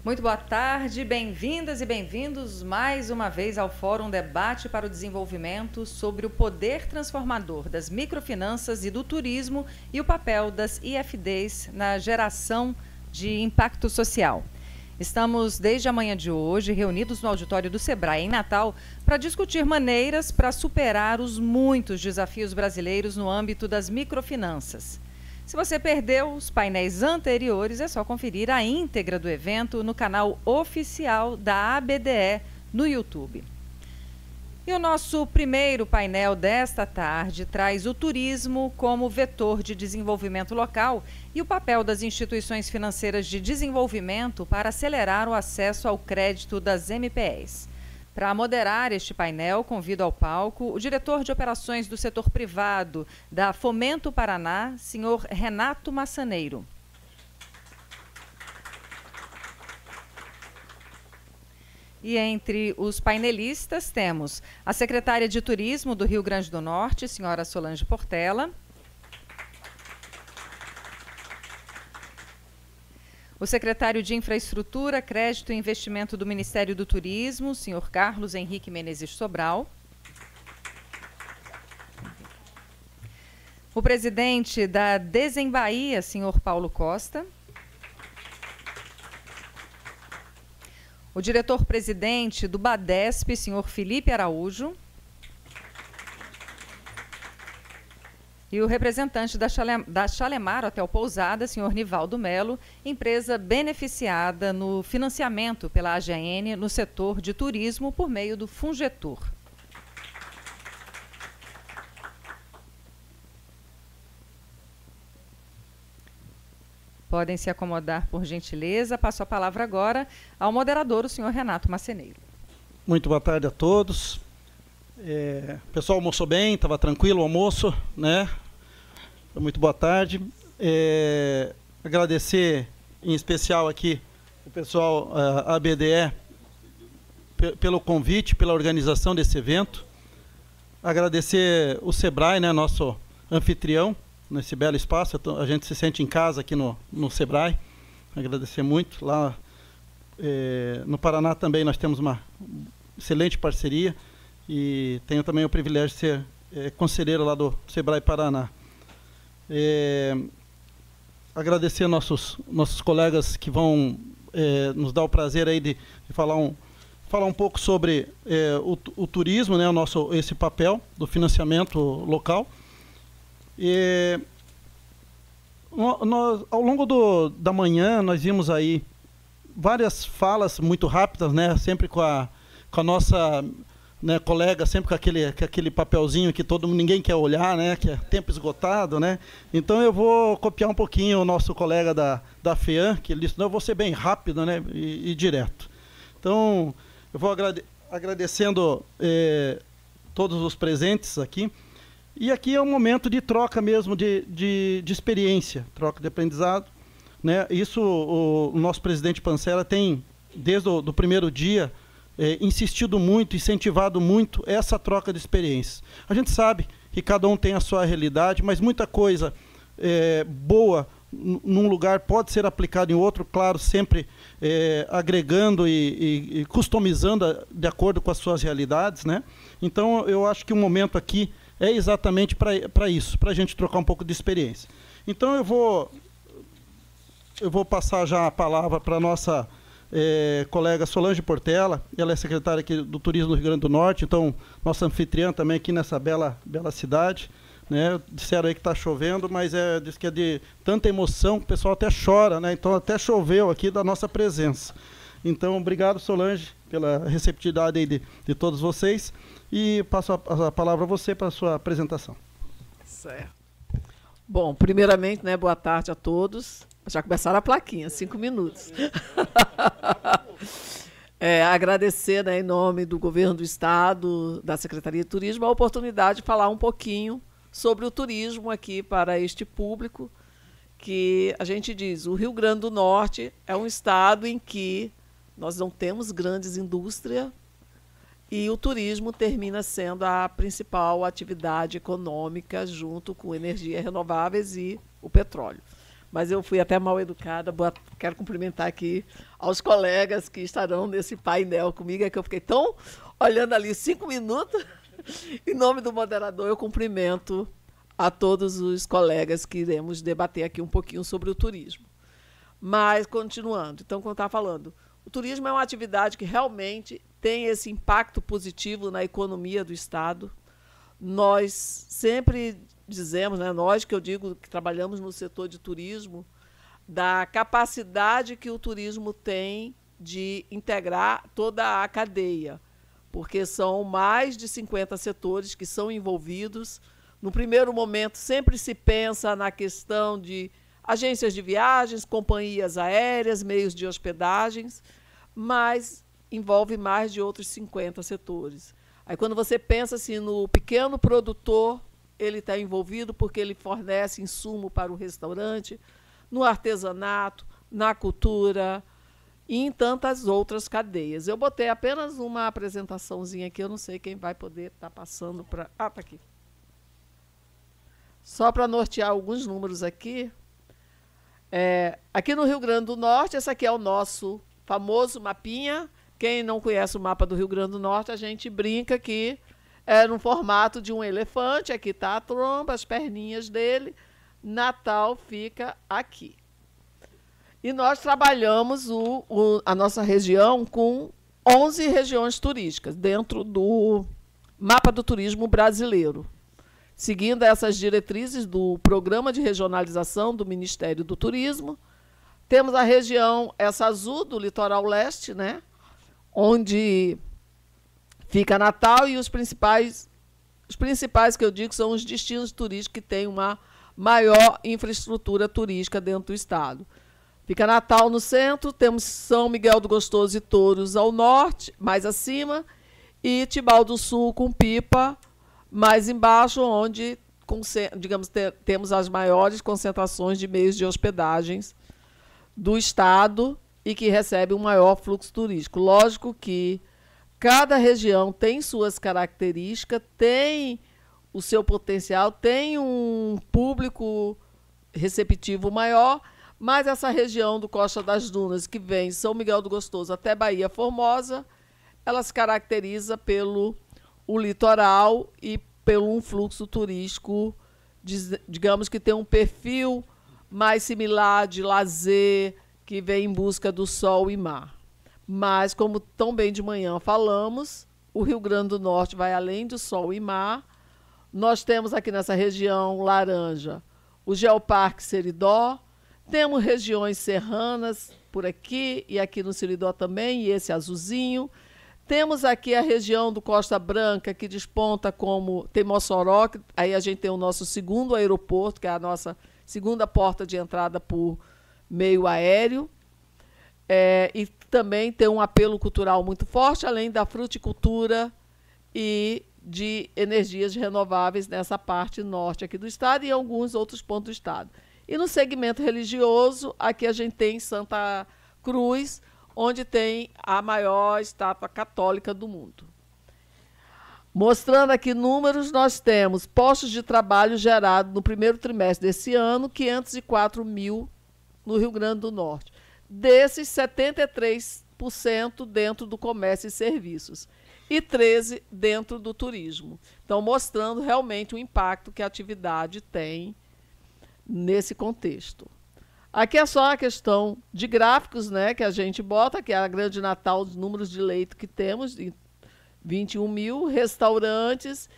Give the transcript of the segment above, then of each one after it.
Muito boa tarde, bem-vindas e bem-vindos mais uma vez ao Fórum Debate para o Desenvolvimento sobre o poder transformador das microfinanças e do turismo e o papel das IFDs na geração de impacto social. Estamos, desde a manhã de hoje, reunidos no auditório do Sebrae, em Natal, para discutir maneiras para superar os muitos desafios brasileiros no âmbito das microfinanças. Se você perdeu os painéis anteriores, é só conferir a íntegra do evento no canal oficial da ABDE no YouTube. E o nosso primeiro painel desta tarde traz o turismo como vetor de desenvolvimento local e o papel das instituições financeiras de desenvolvimento para acelerar o acesso ao crédito das MPEs. Para moderar este painel, convido ao palco o diretor de operações do setor privado da Fomento Paraná, senhor Renato Massaneiro. E entre os painelistas temos a secretária de Turismo do Rio Grande do Norte, senhora Solange Portela. O secretário de Infraestrutura, Crédito e Investimento do Ministério do Turismo, senhor Carlos Henrique Menezes Sobral. O presidente da Desembahia, senhor Paulo Costa. O diretor-presidente do Badesp, senhor Felipe Araújo. E o representante da Chalemar Hotel Pousada, senhor Nivaldo Melo, empresa beneficiada no financiamento pela AGN no setor de turismo por meio do Fungetur. Podem se acomodar, por gentileza. Passo a palavra agora ao moderador, o senhor Renato Massaneiro. Muito boa tarde a todos. O pessoal almoçou bem, estava tranquilo o almoço, né? Muito boa tarde. Agradecer em especial aqui o pessoal ABDE pelo convite, pela organização desse evento. Agradecer o Sebrae, né, nosso anfitrião, nesse belo espaço. A gente se sente em casa aqui no Sebrae. Agradecer muito. Lá no Paraná também nós temos uma excelente parceria. E tenho também o privilégio de ser conselheiro lá do Sebrae Paraná. Agradecer nossos colegas que vão nos dar o prazer aí de falar um pouco sobre o turismo, né, esse papel do financiamento local. Ao longo da manhã nós vimos aí várias falas muito rápidas, né, sempre com a nossa, né, colega, sempre com aquele papelzinho que ninguém quer olhar, né, que é tempo esgotado, né. Então eu vou copiar um pouquinho o nosso colega da FEAM, que ele disse, não, eu vou ser bem rápido, né, e direto. Então eu vou agradecendo todos os presentes aqui. E aqui é um momento de troca mesmo de experiência, troca de aprendizado, né. Isso o nosso presidente Pancella tem, desde o primeiro dia, insistido muito, incentivado muito essa troca de experiências. A gente sabe que cada um tem a sua realidade, mas muita coisa boa num lugar pode ser aplicada em outro, claro, sempre agregando e customizando de acordo com as suas realidades, né? Então, eu acho que o momento aqui é exatamente para isso, para a gente trocar um pouco de experiência. Então, eu vou passar já a palavra para a nossa colega Solange Portela. Ela é secretária aqui do Turismo do Rio Grande do Norte, então nossa anfitriã também aqui nessa bela cidade, né? Disseram aí que está chovendo, mas diz que é de tanta emoção que o pessoal até chora, né? Então até choveu aqui da nossa presença. Então obrigado, Solange, pela receptividade aí de todos vocês, e passo a palavra a você para a sua apresentação. Certo. Bom, primeiramente, né, boa tarde a todos. Já começaram a plaquinha, 5 minutos. Agradecer, né, em nome do Governo do Estado, da Secretaria de Turismo, a oportunidade de falar um pouquinho sobre o turismo aqui para este público, que a gente diz, o Rio Grande do Norte é um estado em que nós não temos grandes indústrias e o turismo termina sendo a principal atividade econômica junto com energias renováveis e o petróleo. mas eu fui até mal educada. Quero cumprimentar aqui aos colegas que estarão nesse painel comigo, é que eu fiquei tão olhando ali 5 minutos. Em nome do moderador, eu cumprimento a todos os colegas que iremos debater aqui um pouquinho sobre o turismo. Mas, continuando, então, como eu estava falando, o turismo é uma atividade que realmente tem esse impacto positivo na economia do Estado. Nós sempre dizemos, né, nós que eu digo que trabalhamos no setor de turismo, da capacidade que o turismo tem de integrar toda a cadeia, porque são mais de 50 setores que são envolvidos. No primeiro momento, sempre se pensa na questão de agências de viagens, companhias aéreas, meios de hospedagens, mas envolve mais de outros 50 setores. Aí, quando você pensa assim, no pequeno produtor, ele está envolvido porque ele fornece insumo para o restaurante, no artesanato, na cultura e em tantas outras cadeias. Eu botei apenas uma apresentaçãozinha aqui, eu não sei quem vai poder estar passando para... Ah, está aqui. Só para nortear alguns números aqui. Aqui no Rio Grande do Norte, esse aqui é o nosso famoso mapinha. Quem não conhece o mapa do Rio Grande do Norte, a gente brinca que é no formato de um elefante. Aqui está a tromba, as perninhas dele. Natal fica aqui. E nós trabalhamos a nossa região com 11 regiões turísticas dentro do mapa do turismo brasileiro, seguindo essas diretrizes do Programa de Regionalização do Ministério do Turismo. Temos a região, essa azul, do litoral leste, né, onde fica Natal, e os principais que eu digo são os destinos turísticos que têm uma maior infraestrutura turística dentro do estado. Fica Natal no centro, temos São Miguel do Gostoso e Touros ao norte, mais acima, e Tibau do Sul com Pipa, mais embaixo, onde, digamos, temos as maiores concentrações de meios de hospedagens do estado e que recebe um maior fluxo turístico. Lógico que cada região tem suas características, tem o seu potencial, tem um público receptivo maior, mas essa região do Costa das Dunas, que vem de São Miguel do Gostoso até Bahia Formosa, ela se caracteriza pelo o litoral e pelo um fluxo turístico, digamos, que tem um perfil mais similar de lazer, que vem em busca do sol e mar. Mas, como tão bem de manhã falamos, o Rio Grande do Norte vai além do sol e mar. Nós temos aqui nessa região laranja o Geoparque Seridó, temos regiões serranas por aqui e aqui no Seridó também, e esse azulzinho. Temos aqui a região do Costa Branca, que desponta como tem Mossoró, aí a gente tem o nosso segundo aeroporto, que é a nossa segunda porta de entrada por meio aéreo. E também tem um apelo cultural muito forte, além da fruticultura e de energias renováveis nessa parte norte aqui do estado e em alguns outros pontos do estado. E no segmento religioso, aqui a gente tem Santa Cruz, onde tem a maior estátua católica do mundo. Mostrando aqui números, nós temos postos de trabalho gerados no primeiro trimestre desse ano, 504 mil no Rio Grande do Norte. Desses, 73% dentro do comércio e serviços e 13% dentro do turismo. Então, mostrando realmente o impacto que a atividade tem nesse contexto. Aqui é só a questão de gráficos, né, que a gente bota, que é a Grande Natal, os números de leito que temos, 21 mil, restaurantes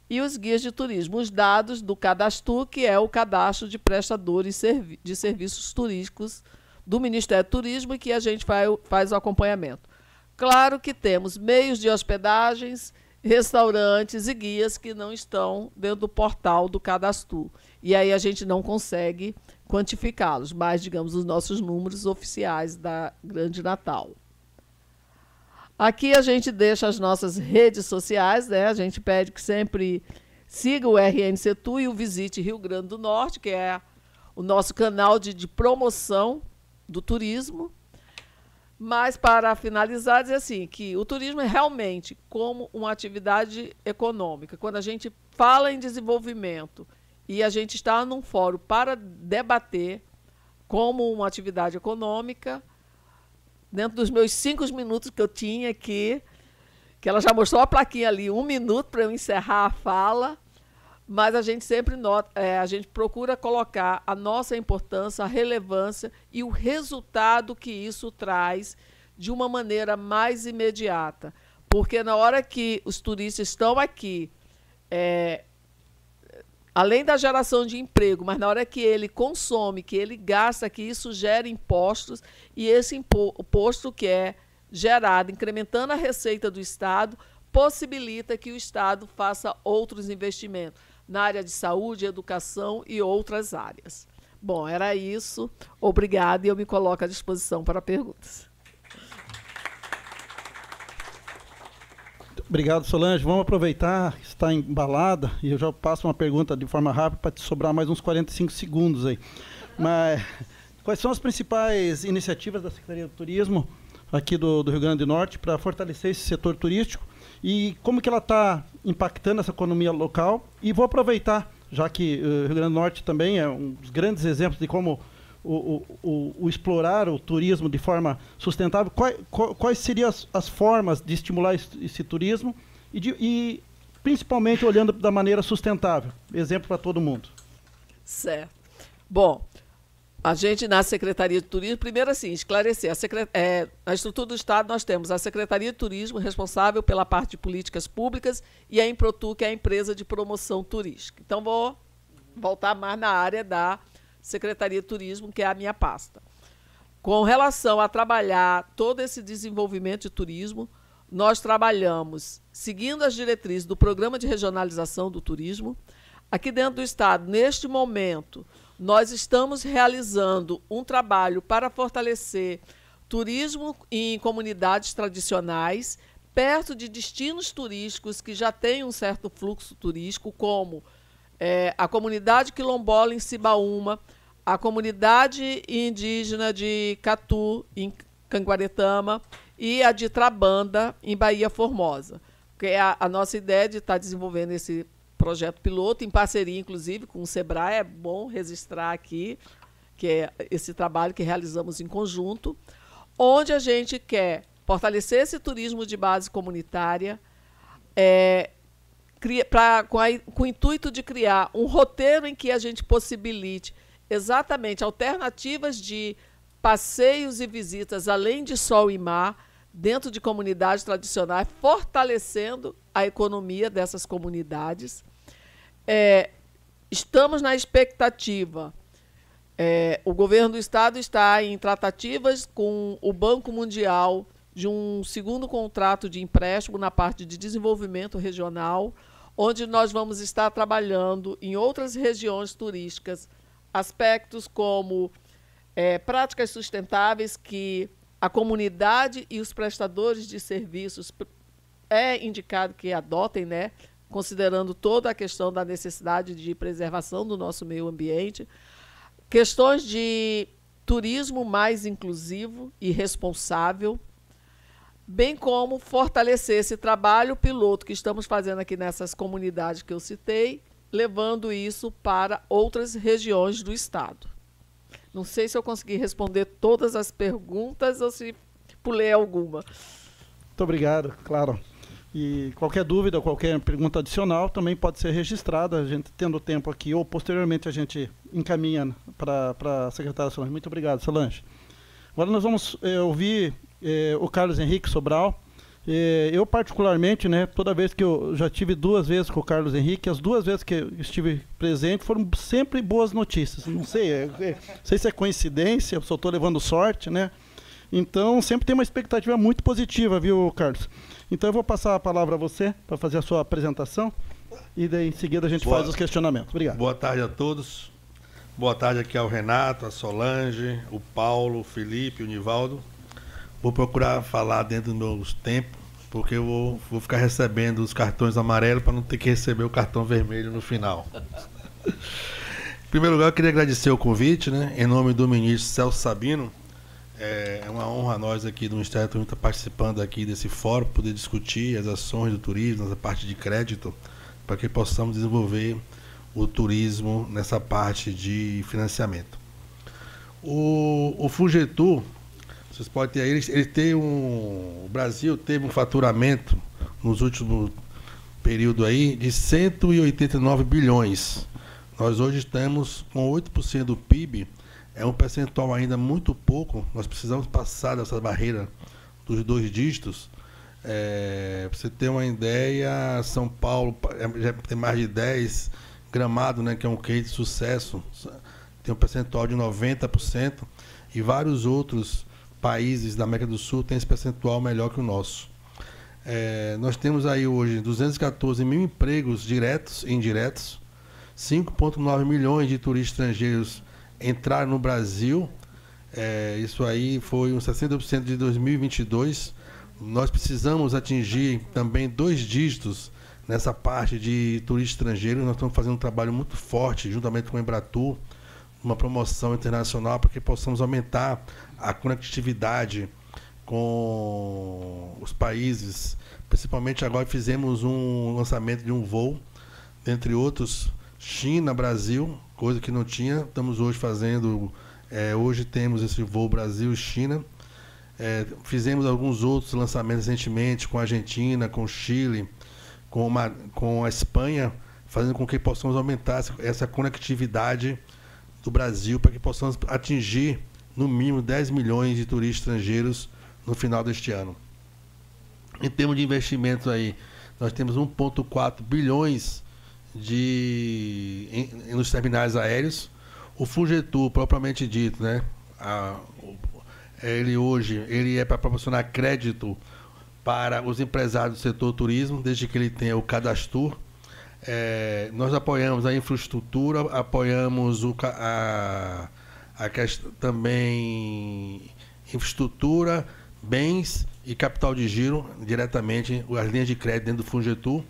e os guias de turismo. Os dados do Cadastro, que é o cadastro de prestadores de serviços turísticos do Ministério do Turismo, e que a gente faz o acompanhamento. Claro que temos meios de hospedagens, restaurantes e guias que não estão dentro do portal do Cadastro. E aí a gente não consegue quantificá-los, mas, digamos, os nossos números oficiais da Grande Natal. Aqui a gente deixa as nossas redes sociais, né? A gente pede que sempre siga o RNCTU e o Visite Rio Grande do Norte, que é o nosso canal de promoção do turismo. Mas, para finalizar, dizer assim, que o turismo é realmente como uma atividade econômica. Quando a gente fala em desenvolvimento e a gente está num fórum para debater como uma atividade econômica, dentro dos meus 5 minutos que eu tinha aqui, que ela já mostrou a plaquinha ali, 1 minuto para eu encerrar a fala, mas a gente sempre a gente procura colocar a nossa importância, a relevância e o resultado que isso traz de uma maneira mais imediata. Porque na hora que os turistas estão aqui, além da geração de emprego, mas na hora que ele consome, que ele gasta, que isso gera impostos, e esse imposto que é gerado, incrementando a receita do Estado, possibilita que o Estado faça outros investimentos na área de saúde, educação e outras áreas. Bom, era isso. Obrigada, e eu me coloco à disposição para perguntas. Obrigado, Solange. Vamos aproveitar que está embalada e eu já passo uma pergunta de forma rápida para te sobrar mais uns 45 segundos aí. Mas quais são as principais iniciativas da Secretaria do Turismo aqui do Rio Grande do Norte para fortalecer esse setor turístico e como que ela está impactando essa economia local? E vou aproveitar, já que o Rio Grande do Norte também é um dos grandes exemplos de como o explorar o turismo de forma sustentável, quais seriam as formas de estimular esse turismo e principalmente olhando da maneira sustentável? Exemplo para todo mundo. Certo. Bom, a gente na Secretaria de Turismo, primeiro assim, esclarecer, na estrutura do Estado nós temos a Secretaria de Turismo responsável pela parte de políticas públicas e a Improtur, que é a empresa de promoção turística. Então vou voltar mais na área da Secretaria de Turismo, que é a minha pasta. Com relação a trabalhar todo esse desenvolvimento de turismo, nós trabalhamos seguindo as diretrizes do Programa de Regionalização do Turismo. Aqui dentro do Estado, neste momento, nós estamos realizando um trabalho para fortalecer turismo em comunidades tradicionais, perto de destinos turísticos que já têm um certo fluxo turístico, como a comunidade quilombola em Cibaúma, a comunidade indígena de Catu, em Canguaretama, e a de Trabanda, em Bahia Formosa. Porque a nossa ideia de estar desenvolvendo esse projeto piloto, em parceria, inclusive, com o SEBRAE, é bom registrar aqui, que é esse trabalho que realizamos em conjunto, onde a gente quer fortalecer esse turismo de base comunitária, com o intuito de criar um roteiro em que a gente possibilite exatamente alternativas de passeios e visitas, além de sol e mar, dentro de comunidades tradicionais, fortalecendo a economia dessas comunidades. Estamos na expectativa. O governo do Estado está em tratativas com o Banco Mundial de um segundo contrato de empréstimo na parte de desenvolvimento regional, onde nós vamos estar trabalhando em outras regiões turísticas, aspectos como práticas sustentáveis que a comunidade e os prestadores de serviços é indicado que adotem, né, considerando toda a questão da necessidade de preservação do nosso meio ambiente, questões de turismo mais inclusivo e responsável, bem como fortalecer esse trabalho piloto que estamos fazendo aqui nessas comunidades que eu citei, levando isso para outras regiões do Estado. Não sei se eu consegui responder todas as perguntas ou se pulei alguma. Muito obrigado, claro. E qualquer dúvida, qualquer pergunta adicional também pode ser registrada, a gente tendo tempo aqui, ou posteriormente a gente encaminha para a secretária Solange. Muito obrigado, Solange. Agora nós vamos ouvir o Carlos Henrique Sobral. Eu, particularmente, né, toda vez que eu já tive 2 vezes com o Carlos Henrique, as 2 vezes que eu estive presente foram sempre boas notícias. Não sei, não sei se é coincidência, eu só estou levando sorte, né? Então, sempre tem uma expectativa muito positiva, viu, Carlos? Então, eu vou passar a palavra a você para fazer a sua apresentação e daí, em seguida, a gente faz os questionamentos. Obrigado. Boa tarde a todos. Boa tarde aqui ao Renato, a Solange, o Paulo, o Felipe, o Nivaldo. Vou procurar falar dentro dos meus tempos, porque eu vou ficar recebendo os cartões amarelos para não ter que receber o cartão vermelho no final. Em primeiro lugar, eu queria agradecer o convite, né, em nome do ministro Celso Sabino. É uma honra a nós aqui do Ministério do Turismo estar participando aqui desse fórum, poder discutir as ações do turismo, essa parte de crédito, para que possamos desenvolver o turismo nessa parte de financiamento. O Fungetur, vocês podem ter aí, ele tem o Brasil teve um faturamento nos últimos período aí de 189 bilhões. Nós hoje estamos com 8% do PIB, é um percentual ainda muito pouco, nós precisamos passar dessa barreira dos 2 dígitos. Para você ter uma ideia, São Paulo já tem mais de 10, Gramado, né, que é um case de sucesso, tem um percentual de 90%, e vários outros países da América do Sul têm esse percentual melhor que o nosso. Nós temos aí hoje 214 mil empregos diretos e indiretos, 5,9 milhões de turistas estrangeiros entraram no Brasil, isso aí foi uns 60% de 2022. Nós precisamos atingir também 2 dígitos nessa parte de turistas estrangeiros. Nós estamos fazendo um trabalho muito forte, juntamente com a Embratur, uma promoção internacional para que possamos aumentar a conectividade com os países. Principalmente agora fizemos um lançamento de um voo, entre outros, China-Brasil, coisa que não tinha. Estamos hoje fazendo, hoje temos esse voo Brasil-China. Fizemos alguns outros lançamentos recentemente com a Argentina, com o Chile, com a Espanha, fazendo com que possamos aumentar essa conectividade do Brasil para que possamos atingir no mínimo 10 milhões de turistas estrangeiros no final deste ano. Em termos de investimentos aí, nós temos 1,4 bilhões nos terminais aéreos. O Fungetur, propriamente dito, né? Ele é para proporcionar crédito para os empresários do setor turismo, desde que ele tenha o Cadastur. Nós apoiamos a infraestrutura, apoiamos também infraestrutura, bens e capital de giro, diretamente as linhas de crédito dentro do Fungetur.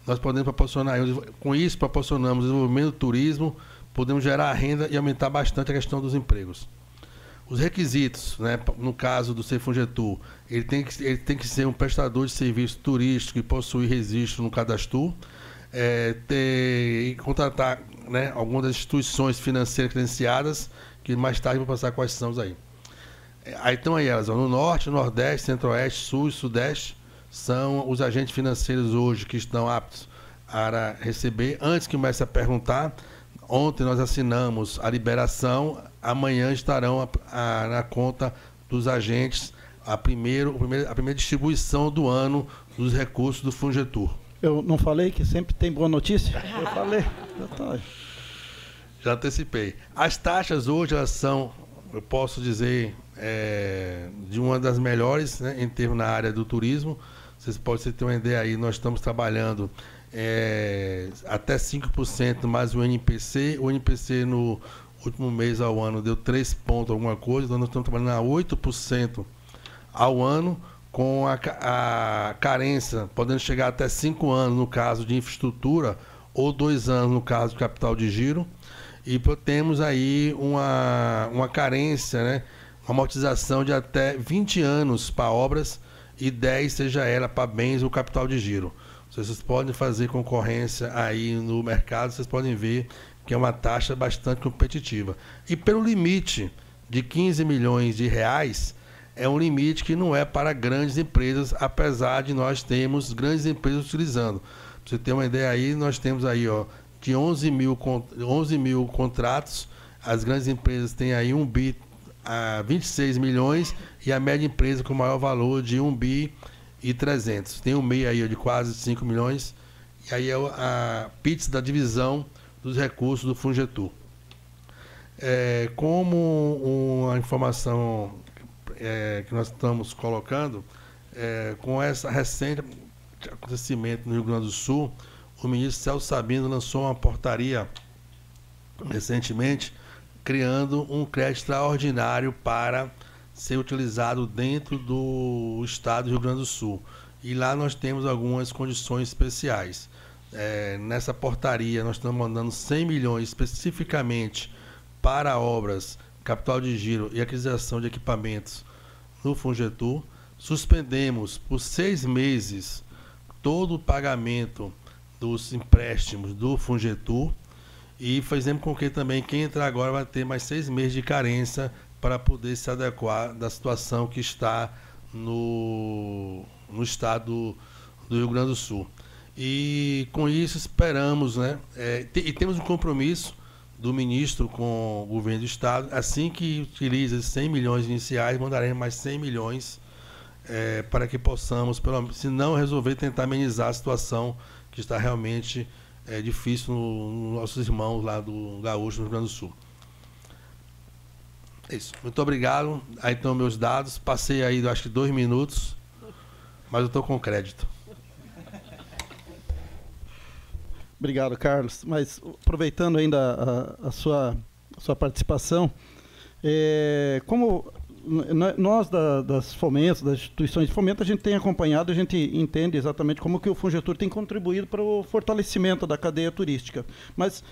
Nós podemos proporcionar, com isso proporcionamos desenvolvimento do turismo, podemos gerar renda e aumentar bastante a questão dos empregos. Os requisitos, né, no caso do Fungetur, ele tem que ser um prestador de serviço turístico e possuir registro no Cadastur, contratar, né, algumas das instituições financeiras credenciadas, que mais tarde vou passar quais são aí. Aí estão aí elas, no Norte, Nordeste, Centro-Oeste, Sul e Sudeste, são os agentes financeiros hoje que estão aptos a receber. Antes que comece a perguntar, ontem nós assinamos a liberação, amanhã estarão na conta dos agentes a primeira distribuição do ano dos recursos do Fungetur. Eu não falei que sempre tem boa notícia? Eu falei. Já antecipei. As taxas hoje, elas são, eu posso dizer, de uma das melhores, né, em termos na área do turismo. Vocês podem ter uma ideia aí, nós estamos trabalhando até 5% mais o NPC. O NPC no último mês ao ano deu 3 pontos alguma coisa, então nós estamos trabalhando a 8% ao ano, com a carência podendo chegar até 5 anos no caso de infraestrutura, ou 2 anos no caso de capital de giro. E temos aí uma carência, né, uma amortização de até 20 anos para obras e 10, seja ela para bens ou capital de giro. Vocês podem fazer concorrência aí no mercado, vocês podem ver que é uma taxa bastante competitiva. E pelo limite de 15 milhões de reais, é um limite que não é para grandes empresas, apesar de nós termos grandes empresas utilizando. Para você ter uma ideia aí, nós temos aí, ó, de 11 mil contratos, as grandes empresas têm aí 1 bi a 26 milhões e a média empresa com maior valor de 1 bi e 300. Tem um MEI aí de quase 5 milhões e aí é a PITS da divisão dos recursos do Fungetur. Como uma informação que nós estamos colocando, com esse recente acontecimento no Rio Grande do Sul, o ministro Celso Sabino lançou uma portaria recentemente, criando um crédito extraordinário para ser utilizado dentro do estado do Rio Grande do Sul. E lá nós temos algumas condições especiais. Nessa portaria nós estamos mandando 100 milhões especificamente para obras, capital de giro e aquisição de equipamentos no Fungetur. Suspendemos por 6 meses todo o pagamento dos empréstimos do Fungetur E fazemos com que também quem entrar agora vai ter mais 6 meses de carência para poder se adequar da situação que está no estado do Rio Grande do Sul. E com isso esperamos, né? E temos um compromisso do ministro com o governo do estado, assim que utiliza 100 milhões iniciais, mandaremos mais 100 milhões para que possamos, se não resolver, tentar amenizar a situação que está realmente difícil nos nossos irmãos lá do Gaúcho, no Rio Grande do Sul. É isso. Muito obrigado. Aí estão meus dados. Passei aí, acho que 2 minutos, mas eu estou com crédito. Obrigado, Carlos. Mas aproveitando ainda a sua participação, como nós das fomentos, das instituições de fomento, a gente tem acompanhado, a gente entende exatamente como que o Fungetur tem contribuído para o fortalecimento da cadeia turística. Mas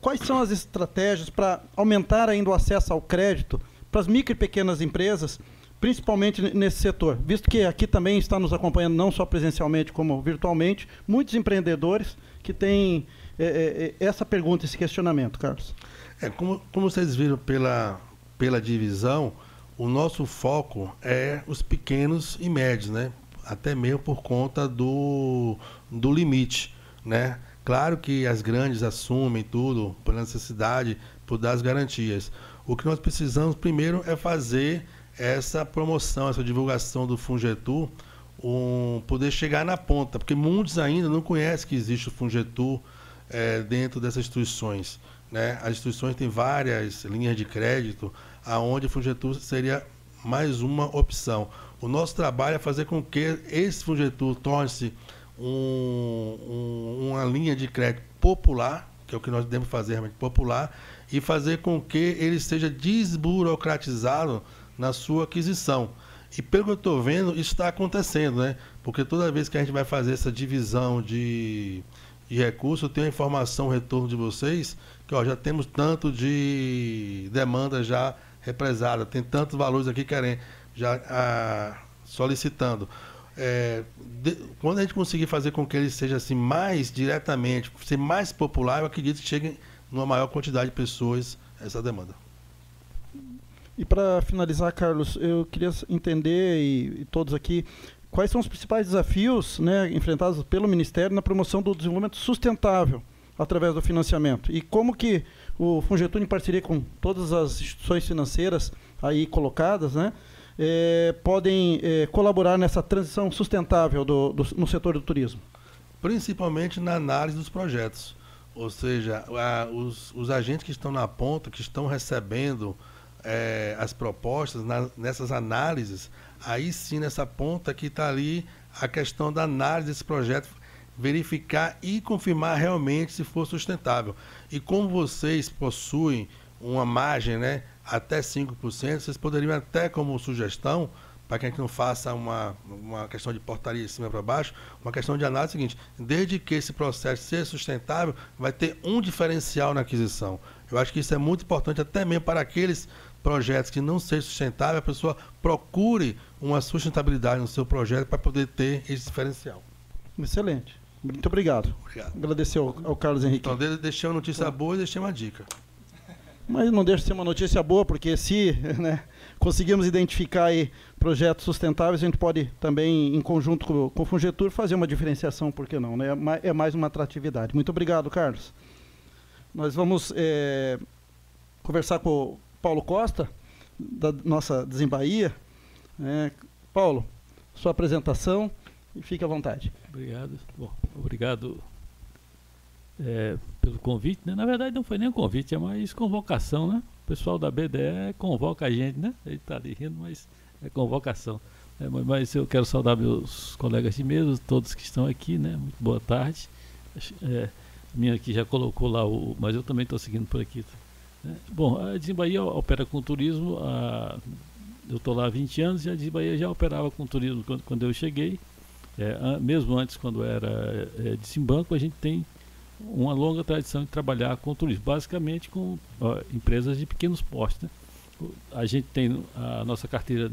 quais são as estratégias para aumentar ainda o acesso ao crédito para as micro e pequenas empresas, principalmente nesse setor? Visto que aqui também está nos acompanhando, não só presencialmente como virtualmente, muitos empreendedores que têm essa pergunta, esse questionamento, Carlos. Como vocês viram pela divisão, o nosso foco é os pequenos e médios, né? Até mesmo por conta do limite, né? Claro que as grandes assumem tudo pela necessidade, por dar as garantias. O que nós precisamos primeiro é fazer essa promoção, essa divulgação do Fungetur, poder chegar na ponta, porque muitos ainda não conhecem que existe o Fungetur dentro dessas instituições, né? As instituições têm várias linhas de crédito, aonde o Fungetur seria mais uma opção. O nosso trabalho é fazer com que esse Fungetur torne-se uma linha de crédito popular, que é o que nós devemos fazer realmente popular, e fazer com que ele seja desburocratizado na sua aquisição. E pelo que eu estou vendo, isso está acontecendo, né? Porque toda vez que a gente vai fazer essa divisão de recursos, eu tenho a informação, o retorno de vocês, que já temos tanto de demanda já represada, tem tantos valores aqui querendo, já solicitando. Quando a gente conseguir fazer com que ele seja assim mais diretamente, ser mais popular, eu acredito que chegue numa maior quantidade de pessoas essa demanda. E para finalizar, Carlos, eu queria entender, e todos aqui, quais são os principais desafios, né, enfrentados pelo Ministério na promoção do desenvolvimento sustentável através do financiamento, e como que o Fungetur, em parceria com todas as instituições financeiras aí colocadas, né, podem colaborar nessa transição sustentável no setor do turismo? Principalmente na análise dos projetos, ou seja, os agentes que estão na ponta, que estão recebendo as propostas, nessas análises, aí sim, nessa ponta que está ali a questão da análise desse projeto, verificar e confirmar realmente se for sustentável. E como vocês possuem uma margem, né, até 5%, vocês poderiam até, como sugestão, para que a gente não faça uma questão de portaria de cima para baixo, uma questão de análise seguinte: desde que esse processo seja sustentável, vai ter um diferencial na aquisição. Eu acho que isso é muito importante, até mesmo para aqueles projetos que não sejam sustentáveis, a pessoa procure uma sustentabilidade no seu projeto para poder ter esse diferencial. Excelente. Muito obrigado. Agradecer ao Carlos Henrique. Então, deixei uma notícia boa e deixei uma dica. Mas não deixa de ser uma notícia boa, porque se, né, conseguirmos identificar aí projetos sustentáveis, a gente pode também, em conjunto com o Fungetur, fazer uma diferenciação, por que não? Né? É mais uma atratividade. Muito obrigado, Carlos. Nós vamos conversar com o Paulo Costa, da nossa Desembaía. Paulo, sua apresentação, e fique à vontade. Obrigado. Bom, obrigado pelo convite, né? Na verdade não foi nem um convite, é mais convocação, né? O pessoal da BDE convoca a gente, né? Ele está ali rindo, mas é convocação. Mas eu quero saudar meus colegas de mesa, todos que estão aqui, né? Muito boa tarde. Minha aqui já colocou lá, mas eu também estou seguindo por aqui. Bom, a Desembaía opera com turismo, eu estou lá há 20 anos e a Desembaía já operava com turismo quando eu cheguei. Mesmo antes, quando era de Simbanco, a gente tem uma longa tradição de trabalhar com turismo, basicamente com empresas de pequenos portes, né? A gente tem a nossa carteira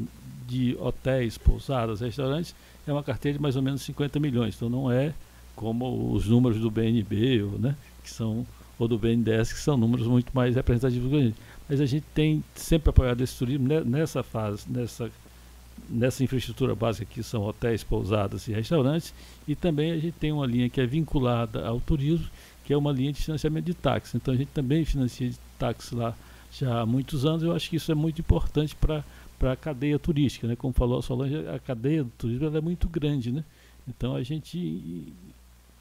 de hotéis, pousadas, restaurantes, é uma carteira de mais ou menos 50 milhões, então não é como os números do BNB, né, que são ou do BNDES, que são números muito mais representativos que a gente. Mas a gente tem sempre apoiado esse turismo nessa fase, nessa infraestrutura básica que são hotéis, pousadas e restaurantes, e também a gente tem uma linha que é vinculada ao turismo, que é uma linha de financiamento de táxis. Então a gente também financia de táxis lá já há muitos anos. Eu acho que isso é muito importante para a cadeia turística, né? Como falou a Solange, a cadeia do turismo ela é muito grande, né? Então a gente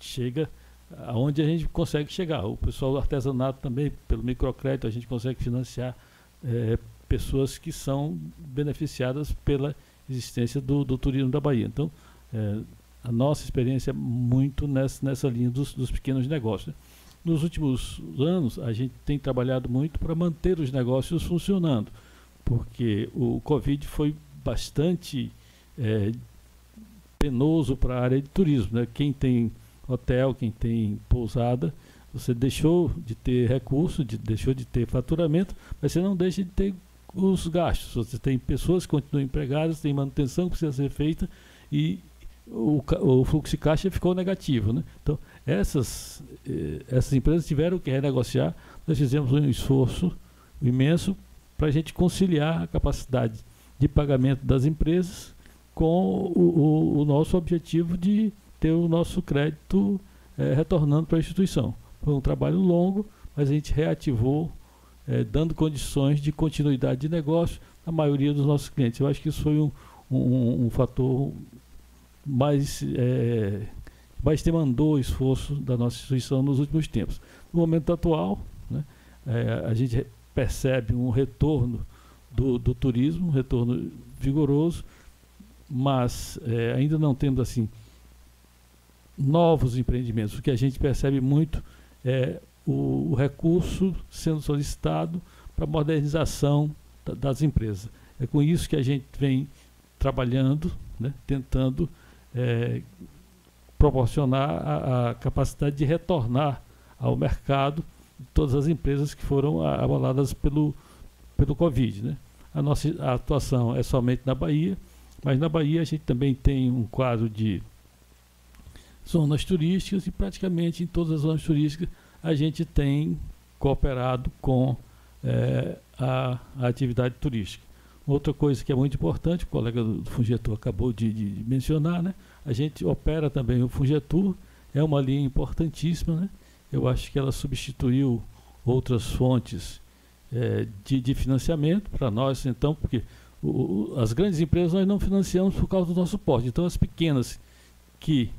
chega aonde a gente consegue chegar. O pessoal do artesanato também, pelo microcrédito, a gente consegue financiar pessoas que são beneficiadas pela existência do turismo da Bahia. Então, a nossa experiência é muito nessa linha dos pequenos negócios. Nos últimos anos, a gente tem trabalhado muito para manter os negócios funcionando, porque o Covid foi bastante penoso para a área de turismo, né? Quem tem hotel, quem tem pousada, você deixou de ter recurso, deixou de ter faturamento, mas você não deixa de ter os gastos. Você tem pessoas que continuam empregadas, tem manutenção que precisa ser feita e o fluxo de caixa ficou negativo, né? Então, essas empresas tiveram que renegociar. Nós fizemos um esforço imenso para a gente conciliar a capacidade de pagamento das empresas com o nosso objetivo de ter o nosso crédito retornando para a instituição. Foi um trabalho longo, mas a gente reativou, dando condições de continuidade de negócio à maioria dos nossos clientes. Eu acho que isso foi um fator mais demandou o esforço da nossa instituição nos últimos tempos. No momento atual, né, a gente percebe um retorno do turismo, um retorno vigoroso, mas ainda não temos assim novos empreendimentos. O que a gente percebe muito é o recurso sendo solicitado para a modernização das empresas. É com isso que a gente vem trabalhando, né, tentando proporcionar a capacidade de retornar ao mercado todas as empresas que foram abaladas pelo Covid, né? A nossa atuação é somente na Bahia, mas na Bahia a gente também tem um quadro de zonas turísticas e praticamente em todas as zonas turísticas a gente tem cooperado com a atividade turística. Outra coisa que é muito importante, o colega do Fungetur acabou de mencionar, né? A gente opera também o Fungetur, é uma linha importantíssima, né? Eu acho que ela substituiu outras fontes de financiamento para nós, então, porque as grandes empresas nós não financiamos por causa do nosso porte. Então, as pequenas que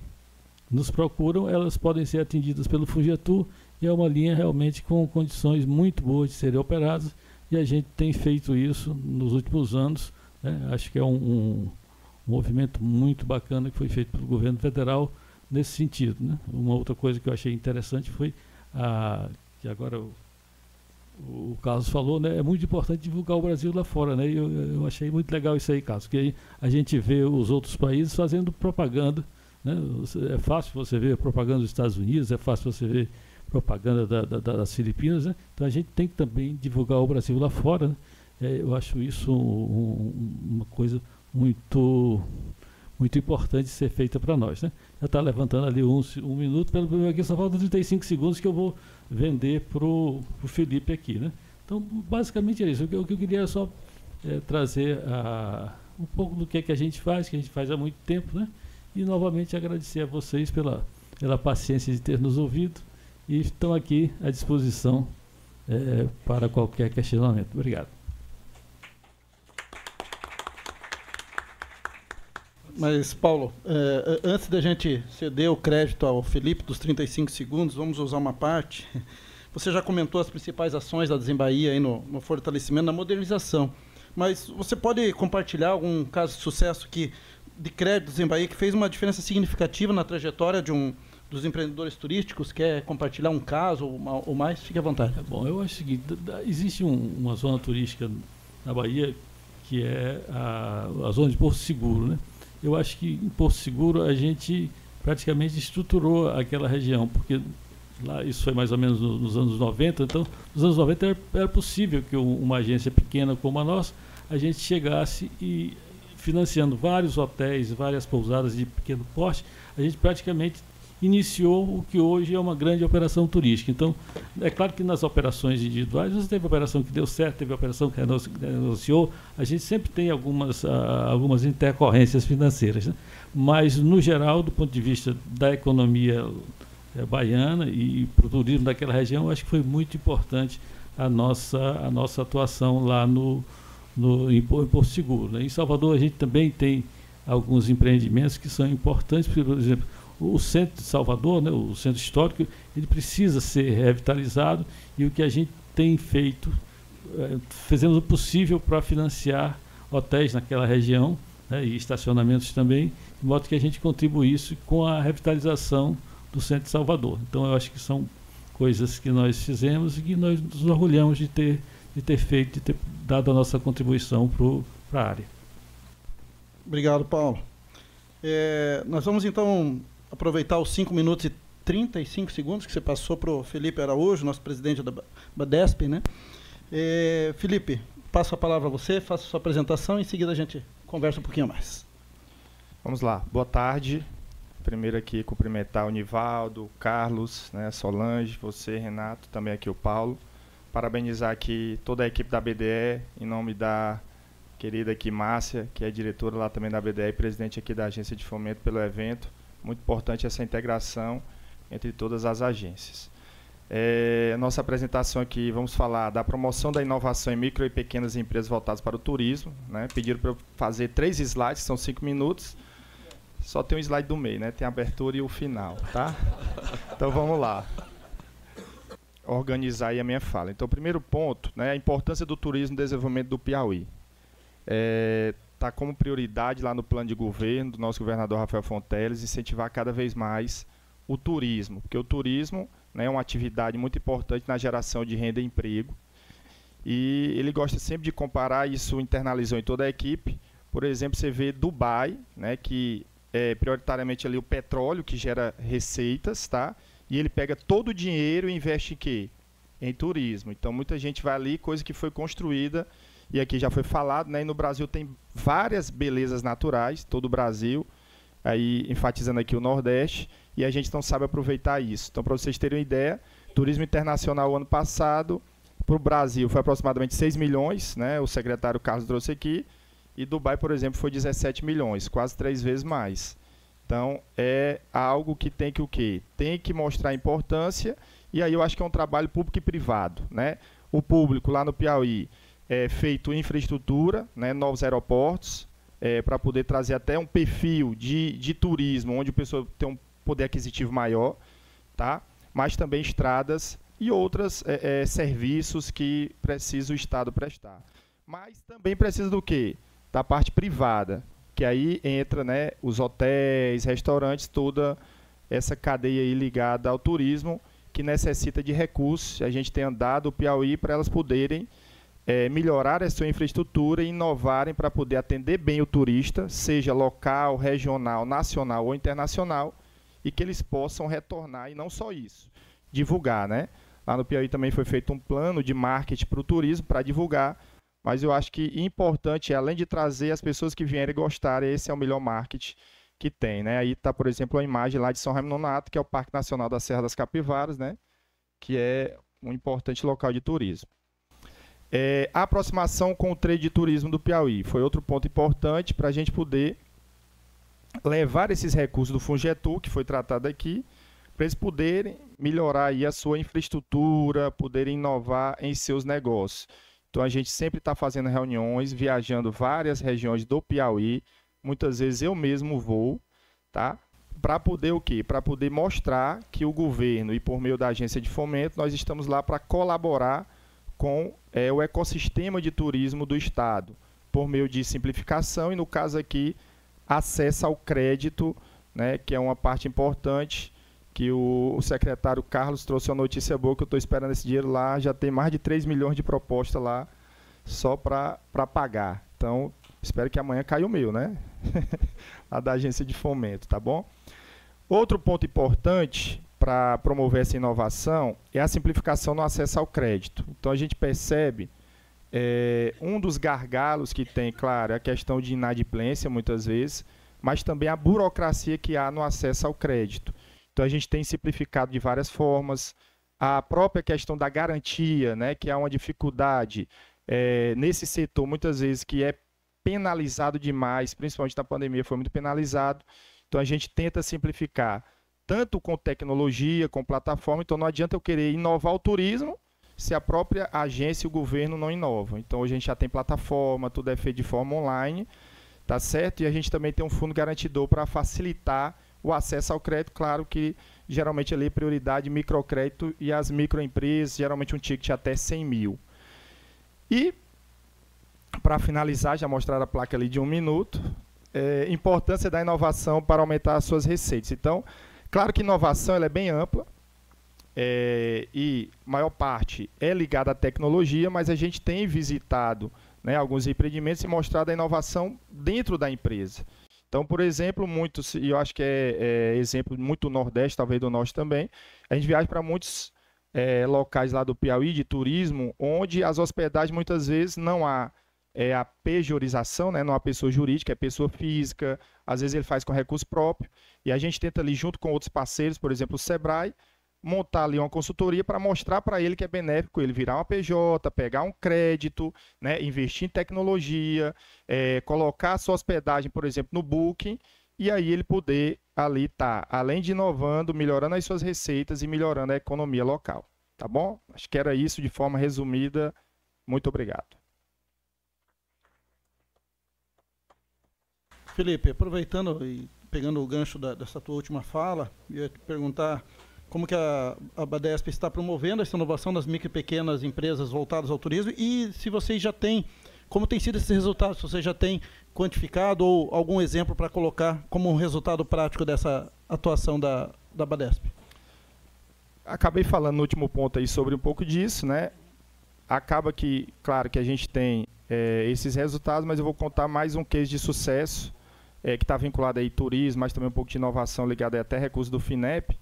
nos procuram, elas podem ser atendidas pelo Fungetur e é uma linha realmente com condições muito boas de serem operadas e a gente tem feito isso nos últimos anos, né? Acho que é um movimento muito bacana que foi feito pelo governo federal nesse sentido, né? Uma outra coisa que eu achei interessante foi que agora o Carlos falou, né? É muito importante divulgar o Brasil lá fora, né? Eu achei muito legal isso aí, Carlos, porque a gente vê os outros países fazendo propaganda, né? É fácil você ver propaganda dos Estados Unidos, é fácil você ver propaganda das Filipinas, né? Então a gente tem que também divulgar o Brasil lá fora, né? Eu acho isso uma coisa muito importante de ser feita para nós, né? Já está levantando ali um minuto, pelo menos aqui só falta 35 segundos que eu vou vender para o Felipe aqui, né? Então, basicamente é isso. O que eu queria só trazer um pouco do que a gente faz há muito tempo, né? E novamente agradecer a vocês pela paciência de ter nos ouvido e estão aqui à disposição para qualquer questionamento. Obrigado. Mas, Paulo, antes da gente ceder o crédito ao Felipe dos 35 segundos, vamos usar uma parte. Você já comentou as principais ações da Desembaía aí no fortalecimento, na modernização. Mas você pode compartilhar algum caso de sucesso de crédito da Desembaía que fez uma diferença significativa na trajetória dos empreendedores turísticos? Quer compartilhar um caso ou mais? Fique à vontade. Bom, eu acho o seguinte, existe uma zona turística na Bahia que é a zona de Porto Seguro, né? Eu acho que em Porto Seguro a gente praticamente estruturou aquela região, porque lá isso foi mais ou menos nos anos 90, então nos anos 90 era possível que uma agência pequena como a nossa, a gente chegasse e financiando vários hotéis, várias pousadas de pequeno porte, a gente praticamente iniciou o que hoje é uma grande operação turística. Então, é claro que nas operações individuais, você teve operação que deu certo, teve operação que renunciou, a gente sempre tem algumas intercorrências financeiras, né? Mas, no geral, do ponto de vista da economia baiana e para o turismo daquela região, eu acho que foi muito importante a nossa atuação lá em Porto Seguro, né? Em Salvador, a gente também tem alguns empreendimentos que são importantes, por exemplo, o centro de Salvador, né, o centro histórico, ele precisa ser revitalizado, e o que a gente tem feito, fizemos o possível para financiar hotéis naquela região, né, e estacionamentos também, de modo que a gente contribuísse com a revitalização do centro de Salvador. Então, eu acho que são coisas que nós fizemos e que nós nos orgulhamos de ter feito, de ter dado a nossa contribuição para a área. Obrigado, Paulo. Nós vamos, então, aproveitar os 5 minutos e 35 segundos que você passou para o Felipe Araújo, nosso presidente da Badesp, né? Felipe, passo a palavra a você, faça a sua apresentação e em seguida a gente conversa um pouquinho mais. Vamos lá. Boa tarde. Primeiro aqui cumprimentar o Nivaldo, o Carlos, né, a Solange, você, Renato, também aqui o Paulo. Parabenizar aqui toda a equipe da BDE, em nome da querida aqui Márcia, que é diretora lá também da BDE e presidente aqui da Agência de Fomento pelo evento. Muito importante essa integração entre todas as agências. Nossa apresentação aqui, vamos falar da promoção da inovação em micro e pequenas empresas voltadas para o turismo, né? Pediram para eu fazer 3 slides, são 5 minutos. Só tem um slide do meio, né? Tem a abertura e o final, tá? Então vamos lá. Organizar aí a minha fala. Então, o primeiro ponto, né, a importância do turismo no desenvolvimento do Piauí. Está como prioridade lá no plano de governo do nosso governador Rafael Fonteles incentivar cada vez mais o turismo, porque o turismo, né, é uma atividade muito importante na geração de renda e emprego. E ele gosta sempre de comparar, isso internalizou em toda a equipe. Por exemplo, você vê Dubai, né, que é prioritariamente ali o petróleo que gera receitas, tá? E ele pega todo o dinheiro e investe em quê? Em turismo. Então, muita gente vai ali, coisa que foi construída, e aqui já foi falado, né? E no Brasil tem várias belezas naturais, todo o Brasil, aí enfatizando aqui o Nordeste, e a gente não sabe aproveitar isso. Então, para vocês terem uma ideia, turismo internacional ano passado, para o Brasil, foi aproximadamente 6 milhões, né? O secretário Carlos trouxe aqui, e Dubai, por exemplo, foi 17 milhões, quase 3 vezes mais. Então, é algo que tem que o quê? Tem que mostrar a importância, e aí eu acho que é um trabalho público e privado, né? O público lá no Piauí é feito infraestrutura, né? Novos aeroportos, para poder trazer até um perfil de turismo, onde a pessoa tem um poder aquisitivo maior, tá? Mas também estradas e outros serviços que precisa o Estado prestar. Mas também precisa do quê? Da parte privada, que aí entra, né, os hotéis, restaurantes, toda essa cadeia aí ligada ao turismo, que necessita de recursos. A gente tem andado o Piauí para elas poderem melhorar a sua infraestrutura e inovarem para poder atender bem o turista, seja local, regional, nacional ou internacional, e que eles possam retornar, e não só isso, divulgar, né? Lá no Piauí também foi feito um plano de marketing para o turismo, para divulgar. Mas eu acho que importante, além de trazer as pessoas que vierem gostarem, esse é o melhor marketing que tem, né? Aí está, por exemplo, a imagem lá de São Raimundo Nonato, que é o Parque Nacional da Serra das Capivaras, né? Que é um importante local de turismo. A aproximação com o trade de turismo do Piauí foi outro ponto importante para a gente poder levar esses recursos do Fungetur, que foi tratado aqui, para eles poderem melhorar aí a sua infraestrutura, poderem inovar em seus negócios. Então, a gente sempre está fazendo reuniões, viajando várias regiões do Piauí. Muitas vezes eu mesmo vou, tá? Para poder o quê? Para poder mostrar que o governo e por meio da agência de fomento, nós estamos lá para colaborar com o ecossistema de turismo do Estado, por meio de simplificação e, no caso aqui, acesso ao crédito, né, que é uma parte importante, que o secretário Carlos trouxe uma notícia boa, que eu estou esperando esse dinheiro lá, já tem mais de 3 milhões de propostas lá, só para pagar. Então, espero que amanhã caia o meu, né? Lá da agência de fomento, tá bom? Outro ponto importante para promover essa inovação é a simplificação no acesso ao crédito. Então, a gente percebe um dos gargalos que tem, claro, é a questão de inadimplência, muitas vezes, mas também a burocracia que há no acesso ao crédito. Então, a gente tem simplificado de várias formas. A própria questão da garantia, né, que há uma dificuldade nesse setor, muitas vezes, que é penalizado demais, principalmente na pandemia, foi muito penalizado. Então, a gente tenta simplificar, tanto com tecnologia, com plataforma. Então, não adianta eu querer inovar o turismo se a própria agência e o governo não inovam. Então, hoje a gente já tem plataforma, tudo é feito de forma online, tá certo? E a gente também tem um fundo garantidor para facilitar o acesso ao crédito, claro que geralmente ali prioridade microcrédito e as microempresas, geralmente um ticket até 100 mil. E, para finalizar, já mostraram a placa ali de 1 minuto, importância da inovação para aumentar as suas receitas. Então, claro que inovação ela é bem ampla, e maior parte é ligada à tecnologia, mas a gente tem visitado, né, alguns empreendimentos e mostrado a inovação dentro da empresa. Então, por exemplo, muitos, e eu acho que é exemplo muito do Nordeste, talvez do Norte também, a gente viaja para muitos locais lá do Piauí de turismo, onde as hospedagens muitas vezes não há a pejorização, né, não há pessoa jurídica, é pessoa física, às vezes ele faz com recurso próprio, e a gente tenta ali junto com outros parceiros, por exemplo o Sebrae, montar ali uma consultoria para mostrar para ele que é benéfico ele virar uma PJ, pegar um crédito, né, investir em tecnologia, colocar a sua hospedagem, por exemplo, no Booking, e aí ele poder ali estar, além de inovando, melhorando as suas receitas e melhorando a economia local. Tá bom? Acho que era isso de forma resumida. Muito obrigado. Felipe, aproveitando e pegando o gancho dessa tua última fala, eu ia te perguntar como que a Badesp está promovendo essa inovação das micro e pequenas empresas voltadas ao turismo e se vocês já têm, como tem sido esses resultados, se vocês já têm quantificado ou algum exemplo para colocar como um resultado prático dessa atuação da Badesp. Acabei falando no último ponto aí sobre um pouco disso, né? Acaba que, claro que a gente tem esses resultados, mas eu vou contar mais um case de sucesso que está vinculado aí a turismo, mas também um pouco de inovação ligada até recursos do FINEP,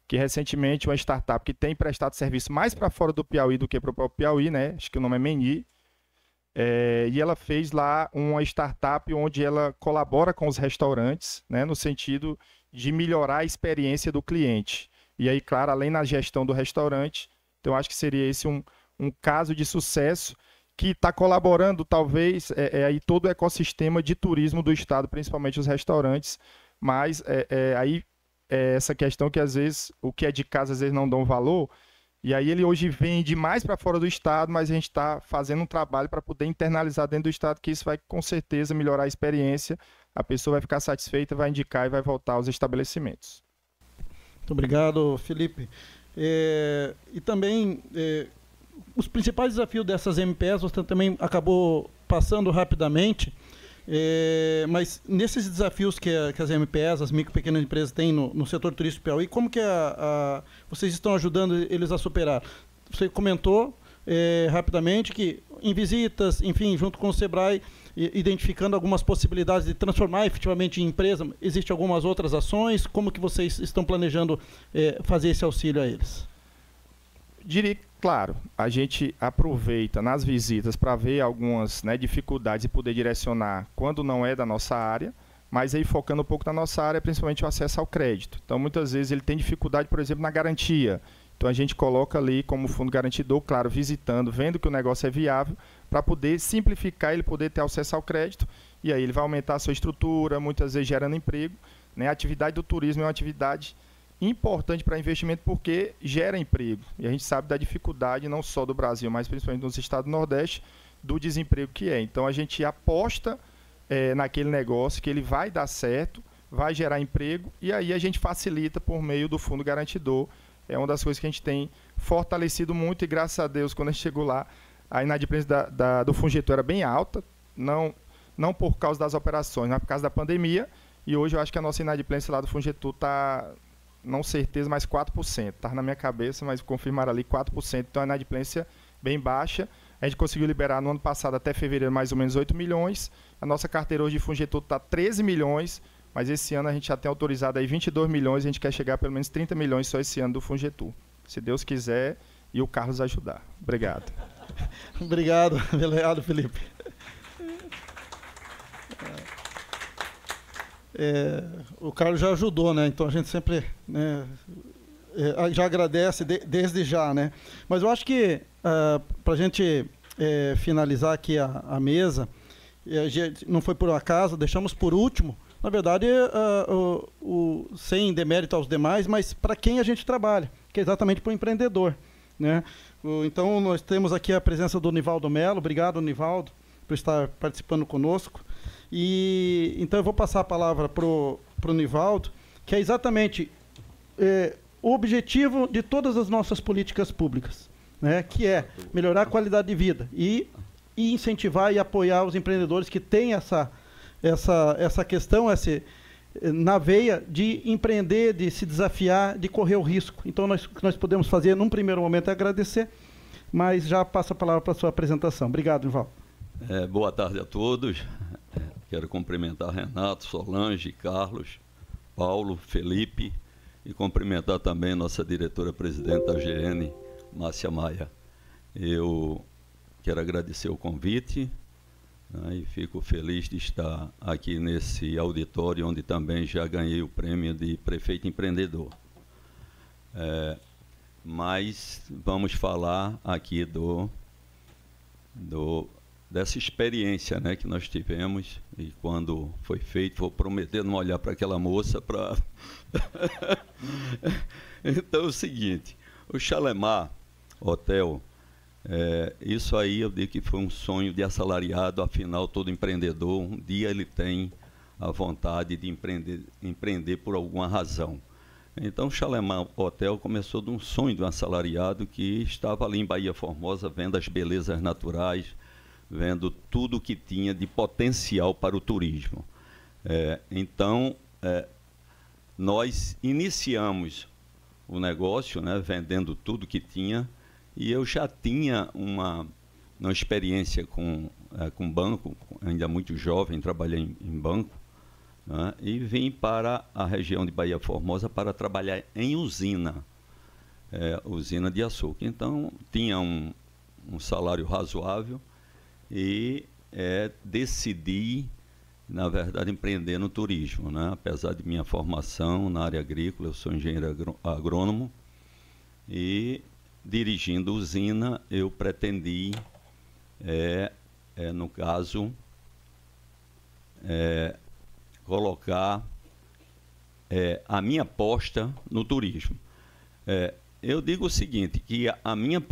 que recentemente uma startup que tem prestado serviço mais para fora do Piauí do que para o próprio Piauí, né? Acho que o nome é Meni, e ela fez lá uma startup onde ela colabora com os restaurantes, né? No sentido de melhorar a experiência do cliente. E aí, claro, além na gestão do restaurante, então acho que seria esse um caso de sucesso que está colaborando, talvez, aí todo o ecossistema de turismo do estado, principalmente os restaurantes, mas aí essa questão que às vezes o que é de casa às vezes não dão valor, e aí ele hoje vende mais para fora do estado, mas a gente está fazendo um trabalho para poder internalizar dentro do estado, que isso vai com certeza melhorar a experiência, a pessoa vai ficar satisfeita, vai indicar e vai voltar aos estabelecimentos. Muito obrigado, Felipe. E também os principais desafios dessas MPS você também acabou passando rapidamente, mas nesses desafios que as MPS, as micro e pequenas empresas têm no setor turístico Piauí, como que vocês estão ajudando eles a superar? Você comentou rapidamente que em visitas, enfim, junto com o Sebrae, identificando algumas possibilidades de transformar efetivamente em empresa, existem algumas outras ações? Como que vocês estão planejando fazer esse auxílio a eles? Diria, claro, a gente aproveita nas visitas para ver algumas, né, dificuldades e poder direcionar quando não é da nossa área, mas aí focando um pouco na nossa área, principalmente o acesso ao crédito. Então, muitas vezes ele tem dificuldade, por exemplo, na garantia. Então, a gente coloca ali como fundo garantidor, claro, visitando, vendo que o negócio é viável, para poder simplificar, ele poder ter acesso ao crédito, e aí ele vai aumentar a sua estrutura, muitas vezes gerando emprego, né? A atividade do turismo é uma atividade importante para investimento porque gera emprego. E a gente sabe da dificuldade, não só do Brasil, mas principalmente nos estados do Nordeste, do desemprego que é. Então, a gente aposta naquele negócio que ele vai dar certo, vai gerar emprego, e aí a gente facilita por meio do fundo garantidor. É uma das coisas que a gente tem fortalecido muito e, graças a Deus, quando a gente chegou lá, a inadimplência do Fungetur era bem alta, não por causa das operações, mas por causa da pandemia, e hoje eu acho que a nossa inadimplência lá do Fungetur está, não certeza, mas 4%. Estava na minha cabeça, mas confirmaram ali 4%, então a inadimplência bem baixa. A gente conseguiu liberar no ano passado, até fevereiro, mais ou menos 8 milhões. A nossa carteira hoje de Fungetur está 13 milhões, mas esse ano a gente já tem autorizado aí 22 milhões, a gente quer chegar a pelo menos 30 milhões só esse ano do Fungetur. Se Deus quiser e o Carlos ajudar. Obrigado. Obrigado, Felipe. o Carlos já ajudou, né? Então a gente sempre, né, já agradece desde já, né? Mas eu acho que para a gente finalizar aqui a mesa, não foi por acaso, deixamos por último, na verdade, sem demérito aos demais, mas para quem a gente trabalha, que é exatamente para o empreendedor, né? Então nós temos aqui a presença do Nivaldo Melo. Obrigado, Nivaldo, por estar participando conosco. E então eu vou passar a palavra para o Nivaldo, que é exatamente o objetivo de todas as nossas políticas públicas, né, que é melhorar a qualidade de vida e incentivar e apoiar os empreendedores que têm essa questão na veia de empreender, de se desafiar, de correr o risco. Então, o que nós podemos fazer, num primeiro momento, é agradecer, mas já passo a palavra para a sua apresentação. Obrigado, Nivaldo. Boa tarde a todos. Quero cumprimentar Renato, Solange, Carlos, Paulo, Felipe e cumprimentar também nossa diretora-presidente da AGN, Márcia Maia. Eu quero agradecer o convite, né, e fico feliz de estar aqui nesse auditório, onde também já ganhei o prêmio de prefeito empreendedor. Mas vamos falar aqui dessa experiência, né, que nós tivemos, e quando foi feito, vou prometer não olhar para aquela moça para... Então é o seguinte, o Chalemar Hotel, isso aí eu digo que foi um sonho de assalariado. Afinal, todo empreendedor, um dia ele tem a vontade de empreender por alguma razão. Então, o Chalemar Hotel começou de um sonho de um assalariado que estava ali em Bahia Formosa, vendo as belezas naturais, vendo tudo que tinha de potencial para o turismo. Então, nós iniciamos o negócio, né, vendendo tudo que tinha, e eu já tinha uma experiência com banco, ainda muito jovem, trabalhei em banco, né, e vim para a região de Bahia Formosa para trabalhar em usina de açúcar. Então, tinha um salário razoável e decidi, na verdade, empreender no turismo, né? Apesar de minha formação na área agrícola, eu sou engenheiro agrônomo, e dirigindo usina, eu pretendi, no caso, colocar a minha aposta no turismo. Eu digo o seguinte, que a minha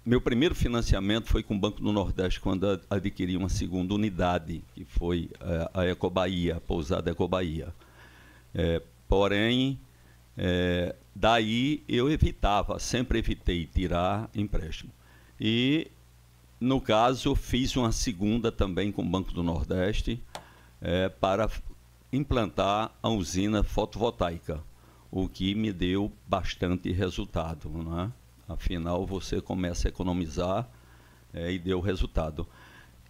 meu primeiro financiamento foi com o Banco do Nordeste, quando adquiri uma segunda unidade, que foi a Ecobahia, a pousada Ecobahia. Porém, daí eu sempre evitei tirar empréstimo. E, no caso, fiz uma segunda também com o Banco do Nordeste para implantar a usina fotovoltaica, o que me deu bastante resultado, né? Afinal, você começa a economizar e deu resultado.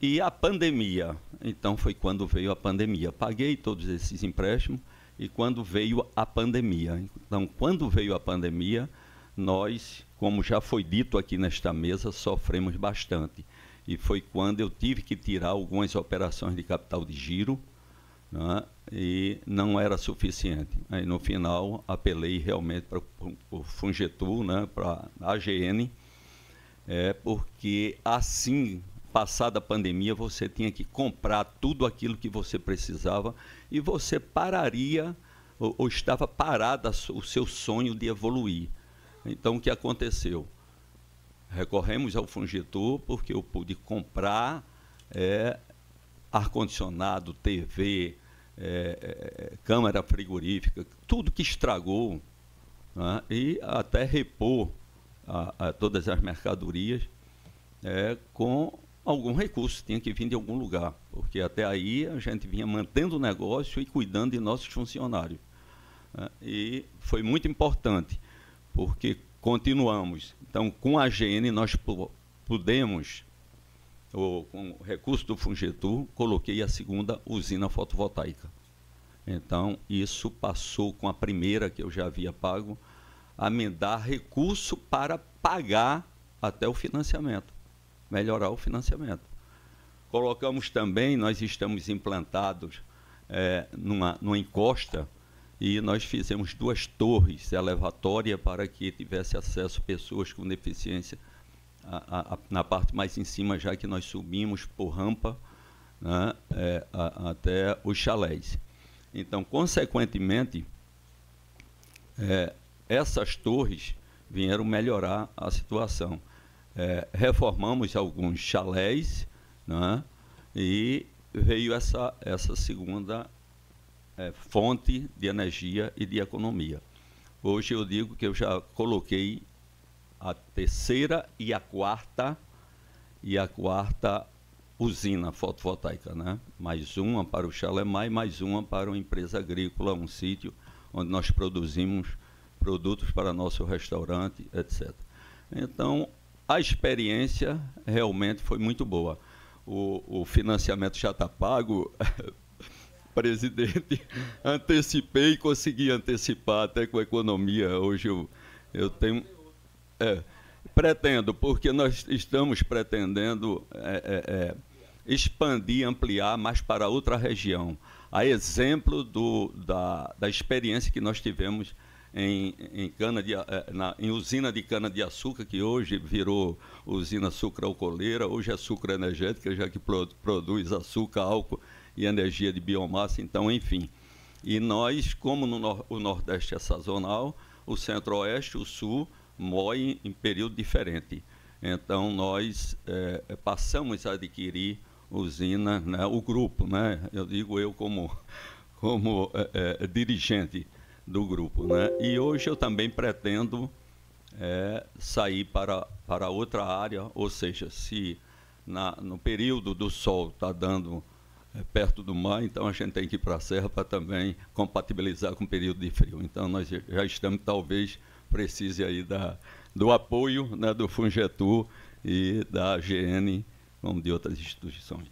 E a pandemia, então foi quando veio a pandemia. Paguei todos esses empréstimos e quando veio a pandemia. Então, quando veio a pandemia, nós, como já foi dito aqui nesta mesa, sofremos bastante. E foi quando eu tive que tirar algumas operações de capital de giro, né, e não era suficiente. Aí, no final, apelei realmente para o Fungetur, né, para a AGN, porque assim, passada a pandemia, você tinha que comprar tudo aquilo que você precisava e você pararia, ou estava parado o seu sonho de evoluir. Então, o que aconteceu? Recorremos ao Fungetur porque eu pude comprar ar-condicionado, TV, câmara frigorífica, tudo que estragou, né, e até repor todas as mercadorias com algum recurso, tinha que vir de algum lugar, porque até aí a gente vinha mantendo o negócio e cuidando de nossos funcionários. E foi muito importante, porque continuamos. Então, com a AGN, nós pudemos, com o recurso do Fungetur, coloquei a segunda usina fotovoltaica. Então, isso passou com a primeira, que eu já havia pago, a me dar recurso para pagar até o financiamento, melhorar o financiamento. Colocamos também, nós estamos implantados numa encosta, e nós fizemos 2 torres elevatórias para que tivesse acesso pessoas com deficiência na parte mais em cima, já que nós subimos por rampa, né, até os chalés. Então, consequentemente, essas torres vieram melhorar a situação. Reformamos alguns chalés, né, e veio essa segunda fonte de energia e de economia. Hoje eu digo que eu já coloquei a 3ª e a 4ª usina fotovoltaica, né? Mais uma para o Chalemar e mais uma para uma empresa agrícola, um sítio onde nós produzimos produtos para nosso restaurante, etc. Então, a experiência realmente foi muito boa. O financiamento já está pago, presidente, antecipei e consegui antecipar até com a economia. Hoje eu tenho... pretendo, porque nós estamos pretendendo expandir, ampliar mais para outra região. A exemplo da experiência que nós tivemos em usina de cana-de-açúcar, que hoje virou usina sucroalcooleira, hoje é sucroenergética, já que produz açúcar, álcool e energia de biomassa, então, enfim. E nós, como o Nordeste é sazonal, o Centro-Oeste, o Sul, moem em período diferente. Então, nós passamos a adquirir usina, né, o grupo, né, eu digo eu como dirigente do grupo, né, e hoje eu também pretendo sair para outra área, ou seja, se no período do sol está dando perto do mar, então a gente tem que ir para a serra para também compatibilizar com o período de frio. Então nós já estamos, talvez precise aí do apoio, né, do Fungetur e da AGN, como de outras instituições.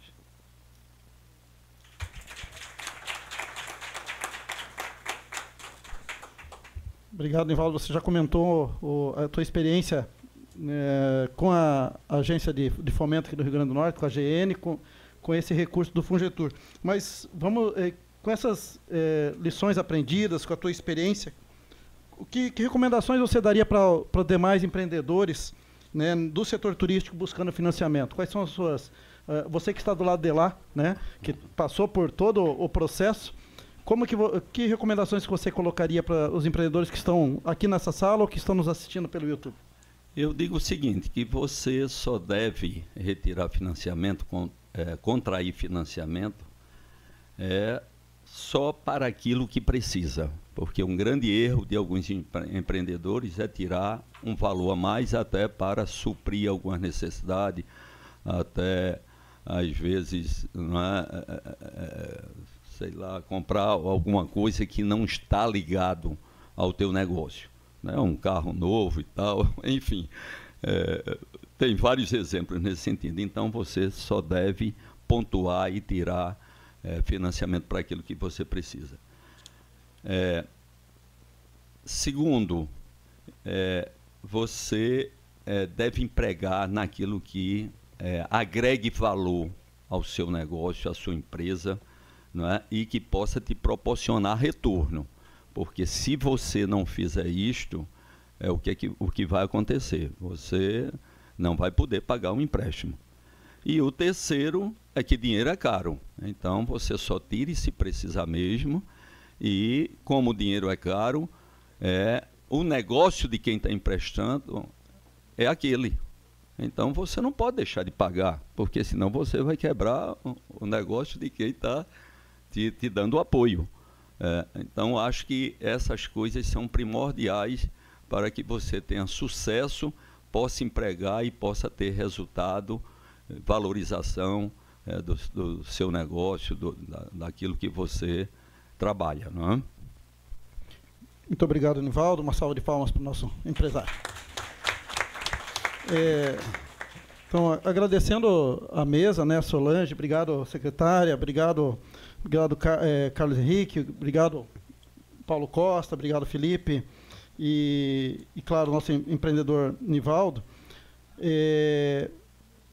Obrigado, Nivaldo. Você já comentou a tua experiência com a agência de fomento aqui do Rio Grande do Norte, com a AGN, com esse recurso do Fungetur. Mas vamos, com essas lições aprendidas, com a tua experiência, que recomendações você daria para demais empreendedores, né, do setor turístico buscando financiamento? Quais são as suas... você que está do lado de lá, né, que passou por todo o processo, que recomendações que você colocaria para os empreendedores que estão aqui nessa sala ou que estão nos assistindo pelo YouTube? Eu digo o seguinte, que você só deve retirar financiamento, contrair financiamento, só para aquilo que precisa. Porque um grande erro de alguns empreendedores é tirar um valor a mais até para suprir algumas necessidades, até, às vezes, sei lá, comprar alguma coisa que não está ligado ao teu negócio, né? Um carro novo e tal, enfim. Tem vários exemplos nesse sentido. Então, você só deve pontuar e tirar financiamento para aquilo que você precisa. Segundo, você deve empregar naquilo que agregue valor ao seu negócio, à sua empresa, não é? E que possa te proporcionar retorno. Porque se você não fizer isto, o que vai acontecer? Você não vai poder pagar um empréstimo. E o terceiro é que dinheiro é caro. Então, você só tire se precisar mesmo. E, como o dinheiro é caro, o negócio de quem está emprestando é aquele. Então, você não pode deixar de pagar, porque senão você vai quebrar o negócio de quem está te dando apoio. Então, acho que essas coisas são primordiais para que você tenha sucesso, possa empregar e possa ter resultado, valorização do seu negócio, daquilo que você trabalha, não é? Muito obrigado, Nivaldo. Uma salva de palmas para o nosso empresário. Então, agradecendo a mesa, né, Solange, obrigado, secretária, obrigado Carlos Henrique, obrigado Paulo Costa, obrigado Felipe e claro, nosso empreendedor Nivaldo.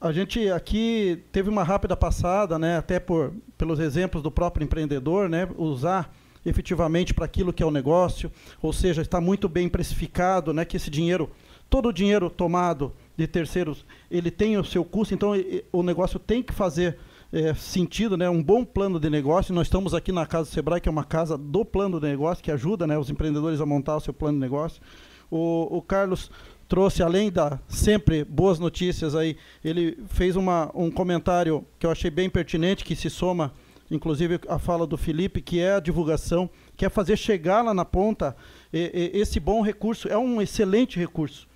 A gente aqui teve uma rápida passada, né, até pelos exemplos do próprio empreendedor, né, usar efetivamente para aquilo que é o negócio, ou seja, está muito bem precificado, né, que esse dinheiro, todo o dinheiro tomado de terceiros, ele tem o seu custo, então o negócio tem que fazer sentido, né, um bom plano de negócio. Nós estamos aqui na Casa do Sebrae, que é uma casa do plano de negócio, que ajuda, né, os empreendedores a montar o seu plano de negócio. O Carlos trouxe, além da sempre boas notícias aí, ele fez um comentário que eu achei bem pertinente, que se soma, inclusive, à fala do Felipe, que é a divulgação, que é fazer chegar lá na ponta esse bom recurso. É um excelente recurso.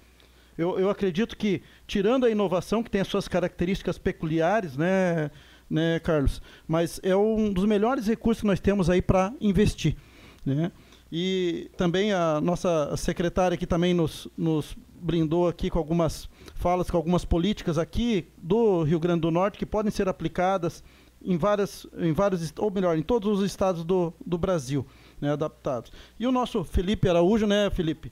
Eu acredito que, tirando a inovação, que tem as suas características peculiares, né, Carlos, mas é um dos melhores recursos que nós temos aí para investir, né? E também a nossa secretária aqui também nos brindou aqui com algumas falas, com algumas políticas aqui do Rio Grande do Norte que podem ser aplicadas em em todos os estados do Brasil, né, adaptados. E o nosso Felipe Araújo, né, Felipe,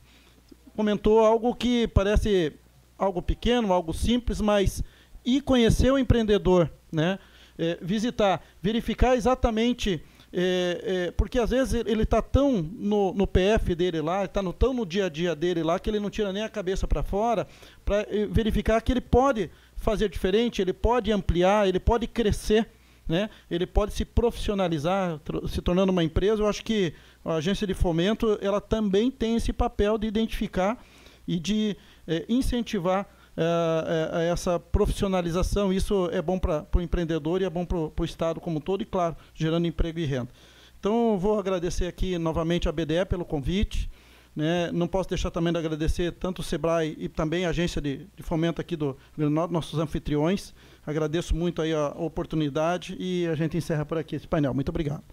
comentou algo que parece algo pequeno, algo simples, mas ir conhecer o empreendedor, né, verificar exatamente, porque às vezes ele está tão no PF dele lá, está tão no dia a dia dele lá, que ele não tira nem a cabeça para fora, para verificar que ele pode fazer diferente, ele pode ampliar, ele pode crescer, né? Ele pode se profissionalizar, se tornando uma empresa. Eu acho que a agência de fomento, ela também tem esse papel de identificar e de incentivar essa profissionalização. Isso é bom para o empreendedor e é bom para o Estado como um todo, e, claro, gerando emprego e renda. Então, eu vou agradecer aqui novamente a BDE pelo convite, né? Não posso deixar também de agradecer tanto o Sebrae e também a agência de fomento aqui do Rio Grande do Norte, nossos anfitriões. Agradeço muito aí a oportunidade e a gente encerra por aqui esse painel. Muito obrigado.